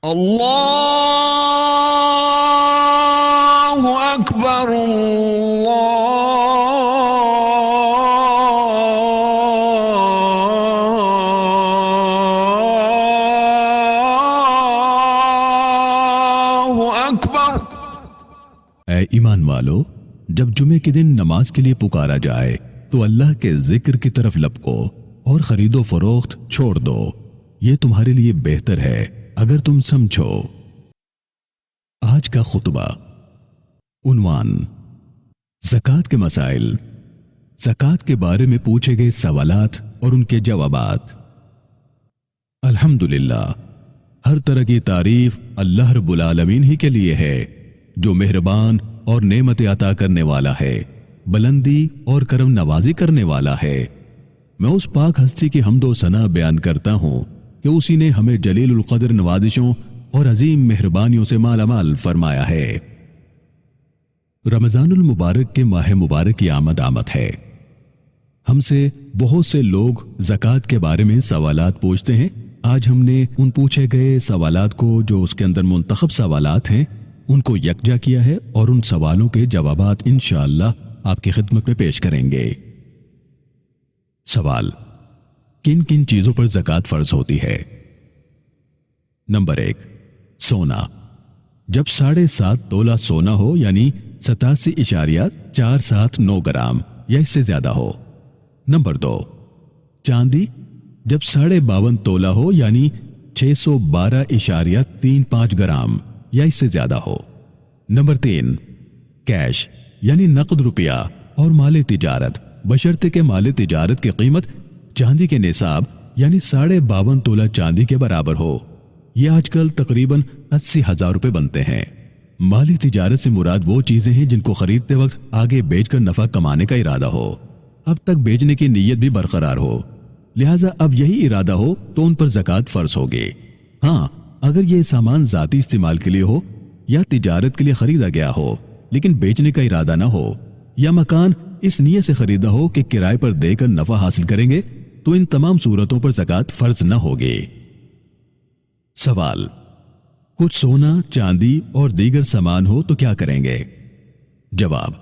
اللہ اکبر اللہ اکبر۔ اے ایمان والو، جب جمعے کے دن نماز کے لیے پکارا جائے تو اللہ کے ذکر کی طرف لپکو اور خرید و فروخت چھوڑ دو، یہ تمہارے لیے بہتر ہے اگر تم سمجھو۔ آج کا خطبہ عنوان: زکوٰۃ کے مسائل، زکوٰۃ کے بارے میں پوچھے گئے سوالات اور ان کے جوابات۔ الحمدللہ، ہر طرح کی تعریف اللہ رب العالمین ہی کے لیے ہے، جو مہربان اور نعمت عطا کرنے والا ہے، بلندی اور کرم نوازی کرنے والا ہے۔ میں اس پاک ہستی کی حمد و ثنا بیان کرتا ہوں کہ اسی نے ہمیں جلیل القدر نوازشوں اور عظیم مہربانیوں سے مالا مال فرمایا ہے۔ رمضان المبارک کے ماہ مبارک کی آمد ہے۔ ہم سے بہت سے لوگ زکوٰۃ کے بارے میں سوالات پوچھتے ہیں۔ آج ہم نے ان پوچھے گئے سوالات کو، جو اس کے اندر منتخب سوالات ہیں، ان کو یکجا کیا ہے اور ان سوالوں کے جوابات انشاءاللہ آپ کی خدمت میں پیش کریں گے۔ سوال: کن کن چیزوں پر زکوٰۃ فرض ہوتی ہے؟ نمبر 1، سونا۔ جب 7.5 تولہ سونا ہو، یعنی 87.479 گرام یا اس سے زیادہ ہو۔ نمبر 2، چاندی۔ جب 52.5 تولہ ہو، یعنی 612.35 گرام یا اس سے زیادہ ہو۔ نمبر 3، کیش یعنی نقد روپیہ اور مال تجارت، بشرطے کہ مال تجارت کی قیمت چاندی کے نصاب یعنی 52.5 تولہ چاندی کے برابر ہو۔ یہ آج کل تقریباً 80,000 روپے بنتے ہیں۔ مالی تجارت سے مراد وہ چیزیں ہیں جن کو خریدتے وقت آگے بیچ کر نفع کمانے کا ارادہ ہو، اب تک بیچنے کی نیت بھی برقرار ہو، لہٰذا اب یہی ارادہ ہو تو ان پر زکوٰۃ فرض ہوگی۔ ہاں، اگر یہ سامان ذاتی استعمال کے لیے ہو یا تجارت کے لیے خریدا گیا ہو لیکن بیچنے کا ارادہ نہ ہو، یا مکان اس نیت سے خریدا ہو کہ کرائے پر دے کر نفع حاصل کریں گے، تو ان تمام صورتوں پر زکوٰۃ فرض نہ ہوگی۔ سوال: کچھ سونا، چاندی اور دیگر سامان ہو تو کیا کریں گے؟ جواب: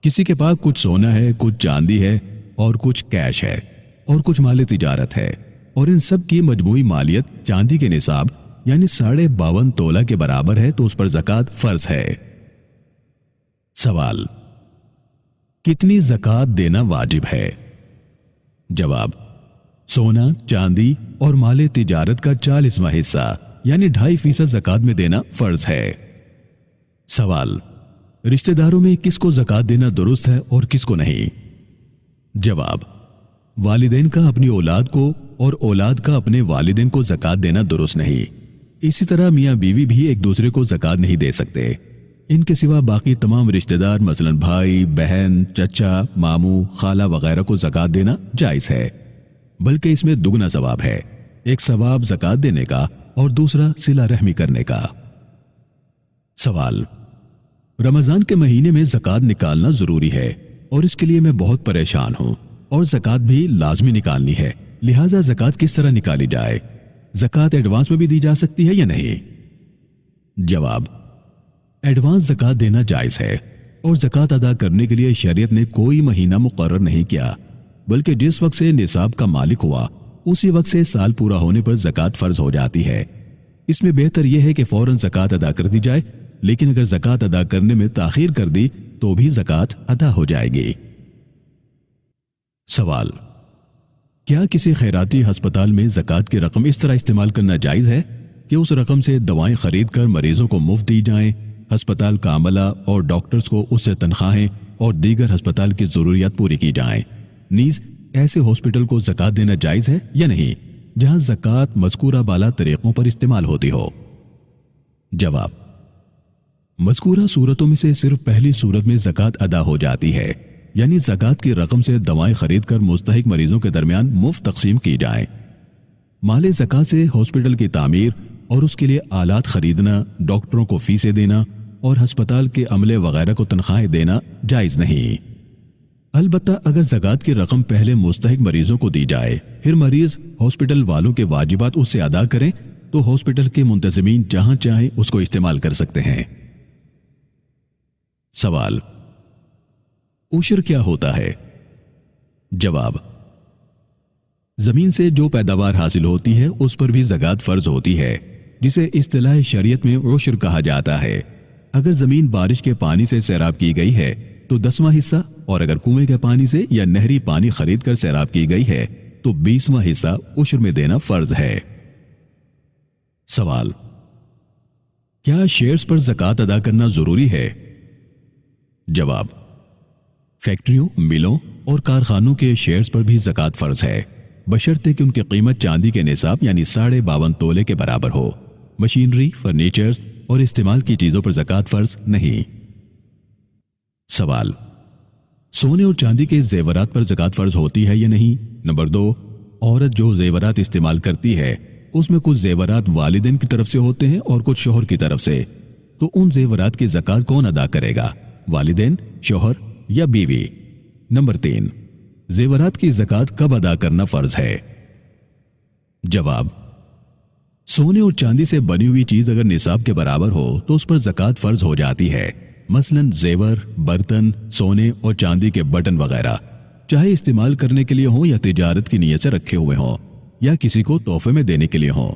کسی کے پاس کچھ سونا ہے، کچھ چاندی ہے اور کچھ کیش ہے اور کچھ مال تجارت ہے، اور ان سب کی مجموعی مالیت چاندی کے نصاب یعنی 52.5 تولہ کے برابر ہے، تو اس پر زکوٰۃ فرض ہے۔ سوال: کتنی زکوٰۃ دینا واجب ہے؟ جواب: سونا، چاندی اور مال تجارت کا 40واں حصہ یعنی 2.5% زکوٰۃ میں دینا فرض ہے۔ سوال: رشتہ داروں میں کس کو زکوٰۃ دینا درست ہے اور کس کو نہیں؟ جواب: والدین کا اپنی اولاد کو اور اولاد کا اپنے والدین کو زکوٰۃ دینا درست نہیں۔ اسی طرح میاں بیوی بھی ایک دوسرے کو زکوٰۃ نہیں دے سکتے۔ ان کے سوا باقی تمام رشتہ دار مثلا بھائی، بہن، چچا، ماموں، خالہ وغیرہ کو زکوٰۃ دینا جائز ہے، بلکہ اس میں دگنا ثواب ہے، ایک ثواب زکوٰۃ دینے کا اور دوسرا صلہ رحمی کرنے کا۔ سوال: رمضان کے مہینے میں زکوٰۃ نکالنا ضروری ہے اور اس کے لیے میں بہت پریشان ہوں، اور زکوٰۃ بھی لازمی نکالنی ہے، لہٰذا زکوٰۃ کس طرح نکالی جائے؟ زکوٰۃ ایڈوانس میں بھی دی جا سکتی ہے یا نہیں؟ جواب: ایڈوانس زکوٰۃ دینا جائز ہے، اور زکوٰۃ ادا کرنے کے لیے شریعت نے کوئی مہینہ مقرر نہیں کیا، بلکہ جس وقت سے نصاب کا مالک ہوا اسی وقت سے سال پورا ہونے پر زکوٰۃ فرض ہو جاتی ہے۔ اس میں بہتر یہ ہے کہ فوراً زکوٰۃ ادا کر دی جائے، لیکن اگر زکوٰۃ ادا کرنے میں تاخیر کر دی تو بھی زکوٰۃ ادا ہو جائے گی۔ سوال: کیا کسی خیراتی ہسپتال میں زکوٰۃ کی رقم اس طرح استعمال کرنا جائز ہے کہ اس رقم سے دوائیں خرید کر مریضوں کو مفت دی جائیں، ہسپتال کا عملہ اور ڈاکٹرز کو اس سے تنخواہیں اور دیگر ہسپتال کی ضروریات پوری کی جائیں؟ نیز ایسے ہاسپٹل کو زکوٰۃ دینا جائز ہے یا نہیں جہاں زکوٰۃ مذکورہ بالا طریقوں پر استعمال ہوتی ہو؟ جواب: مذکورہ صورتوں میں سے صرف پہلی صورت میں زکوٰۃ ادا ہو جاتی ہے، یعنی زکوٰۃ کی رقم سے دوائیں خرید کر مستحق مریضوں کے درمیان مفت تقسیم کی جائیں۔ مال زکوٰۃ سے ہاسپٹل کی تعمیر اور اس کے لیے آلات خریدنا، ڈاکٹروں کو فیسیں دینا اور ہسپتال کے عملے وغیرہ کو تنخواہیں دینا جائز نہیں۔ البتہ اگر زکوٰۃ کی رقم پہلے مستحق مریضوں کو دی جائے، پھر مریض ہاسپٹل والوں کے واجبات اس سے ادا کریں، تو ہاسپٹل کے منتظمین جہاں چاہیں اس کو استعمال کر سکتے ہیں۔ سوال: عشر کیا ہوتا ہے؟ جواب: زمین سے جو پیداوار حاصل ہوتی ہے اس پر بھی زکوٰۃ فرض ہوتی ہے، جسے اصطلاح شریعت میں عشر کہا جاتا ہے۔ اگر زمین بارش کے پانی سے سیراب کی گئی ہے تو 10واں حصہ، اور اگر کنویں کے پانی سے یا نہری پانی خرید کر سیراب کی گئی ہے تو 20واں حصہ عشر میں دینا فرض ہے۔ سوال: کیا شیئرز پر زکوٰۃ ادا کرنا ضروری ہے؟ جواب: فیکٹریوں، ملوں اور کارخانوں کے شیئرز پر بھی زکوٰۃ فرض ہے، بشرطے کہ ان کی قیمت چاندی کے نصاب یعنی 52.5 تولے کے برابر ہو۔ مشینری، فرنیچرز اور استعمال کی چیزوں پر زکوٰۃ فرض نہیں۔ سوال: سونے اور چاندی کے زیورات پر زکوٰۃ فرض ہوتی ہے یا نہیں؟ نمبر 2، عورت جو زیورات استعمال کرتی ہے اس میں کچھ زیورات والدین کی طرف سے ہوتے ہیں اور کچھ شوہر کی طرف سے، تو ان زیورات کی زکوٰۃ کون ادا کرے گا؟ والدین، شوہر یا بیوی؟ نمبر 3، زیورات کی زکوٰۃ کب ادا کرنا فرض ہے؟ جواب: سونے اور چاندی سے بنی ہوئی چیز اگر نصاب کے برابر ہو تو اس پر زکوٰۃ فرض ہو جاتی ہے۔ مثلاً زیور، برتن، سونے اور چاندی کے بٹن وغیرہ، چاہے استعمال کرنے کے لیے ہوں یا تجارت کی نیت سے رکھے ہوئے ہوں یا کسی کو تحفے میں دینے کے لیے ہوں۔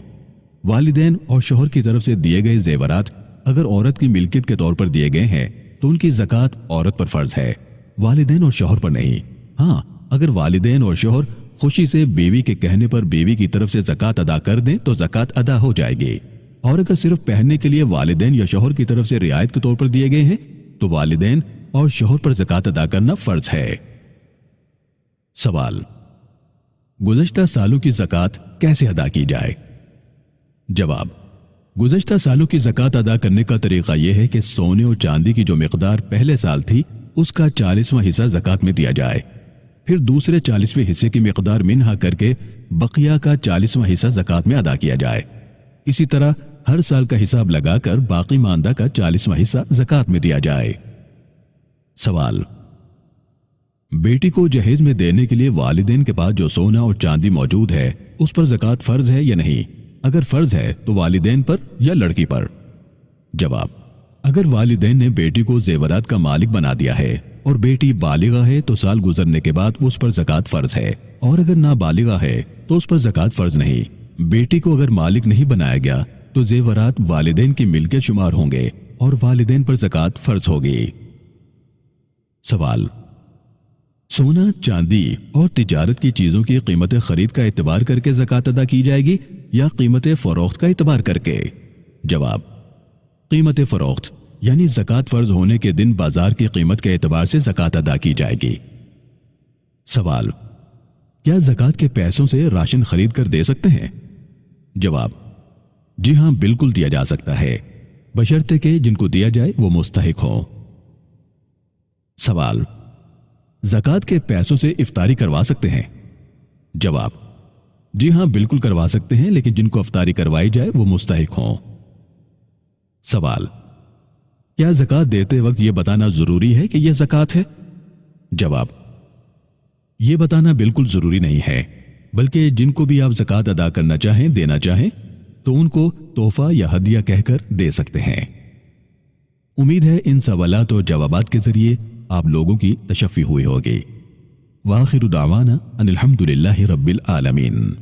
والدین اور شوہر کی طرف سے دیے گئے زیورات اگر عورت کی ملکیت کے طور پر دیے گئے ہیں تو ان کی زکوٰۃ عورت پر فرض ہے، والدین اور شوہر پر نہیں۔ ہاں، اگر والدین اور شوہر خوشی سے بیوی کے کہنے پر بیوی کی طرف سے زکوٰۃ ادا کر دیں تو زکوٰۃ ادا ہو جائے گی، اور اگر صرف پہننے کے لیے والدین یا شوہر کی طرف سے رعایت کے طور پر دیے گئے ہیں تو والدین اور شوہر پر زکوٰۃ ادا کرنا فرض ہے۔ سوال: گزشتہ سالوں کی زکوٰۃ کیسے ادا کی جائے؟ جواب: گزشتہ سالوں کی زکوٰۃ ادا کرنے کا طریقہ یہ ہے کہ سونے اور چاندی کی جو مقدار پہلے سال تھی اس کا 40واں حصہ زکوٰۃ میں دیا جائے، پھر دوسرے 40ویں حصے کی مقدار منہا کر کے بقیہ کا 40واں حصہ زکوٰۃ میں ادا کیا جائے۔ اسی طرح ہر سال کا حساب لگا کر باقی ماندہ کا 40واں حصہ زکوٰۃ میں دیا جائے۔ سوال: بیٹی کو جہیز میں دینے کے لیے والدین کے پاس جو سونا اور چاندی موجود ہے اس پر زکوٰۃ فرض ہے یا نہیں؟ اگر فرض ہے تو والدین پر یا لڑکی پر؟ جواب: اگر والدین نے بیٹی کو زیورات کا مالک بنا دیا ہے اور بیٹی بالغہ ہے تو سال گزرنے کے بعد اس پر زکوٰۃ فرض ہے، اور اگر نابالغہ ہے تو اس پر زکوٰۃ فرض نہیں۔ بیٹی کو اگر مالک نہیں بنایا گیا تو زیورات والدین کی ملکیت شمار ہوں گے اور والدین پر زکوٰۃ فرض ہوگی۔ سوال: سونا، چاندی اور تجارت کی چیزوں کی قیمت خرید کا اعتبار کر کے زکوٰۃ ادا کی جائے گی یا قیمت فروخت کا اعتبار کر کے؟ جواب: قیمت فروخت یعنی زکوٰۃ فرض ہونے کے دن بازار کی قیمت کے اعتبار سے زکوٰۃ ادا کی جائے گی۔ سوال: کیا زکوٰۃ کے پیسوں سے راشن خرید کر دے سکتے ہیں؟ جواب: جی ہاں، بالکل دیا جا سکتا ہے، بشرطے کہ جن کو دیا جائے وہ مستحق ہوں۔ سوال: زکوٰۃ کے پیسوں سے افطاری کروا سکتے ہیں؟ جواب: جی ہاں، بالکل کروا سکتے ہیں، لیکن جن کو افطاری کروائی جائے وہ مستحق ہوں۔ سوال: کیا زکوٰۃ دیتے وقت یہ بتانا ضروری ہے کہ یہ زکوٰۃ ہے؟ جواب: یہ بتانا بالکل ضروری نہیں ہے، بلکہ جن کو بھی آپ زکوٰۃ ادا کرنا چاہیں، دینا چاہیں تو ان کو تحفہ یا ہدیہ کہہ کر دے سکتے ہیں۔ امید ہے ان سوالات اور جوابات کے ذریعے آپ لوگوں کی تشفی ہوئی ہوگی۔ وآخر دعوانا ان الحمد للہ رب العالمین۔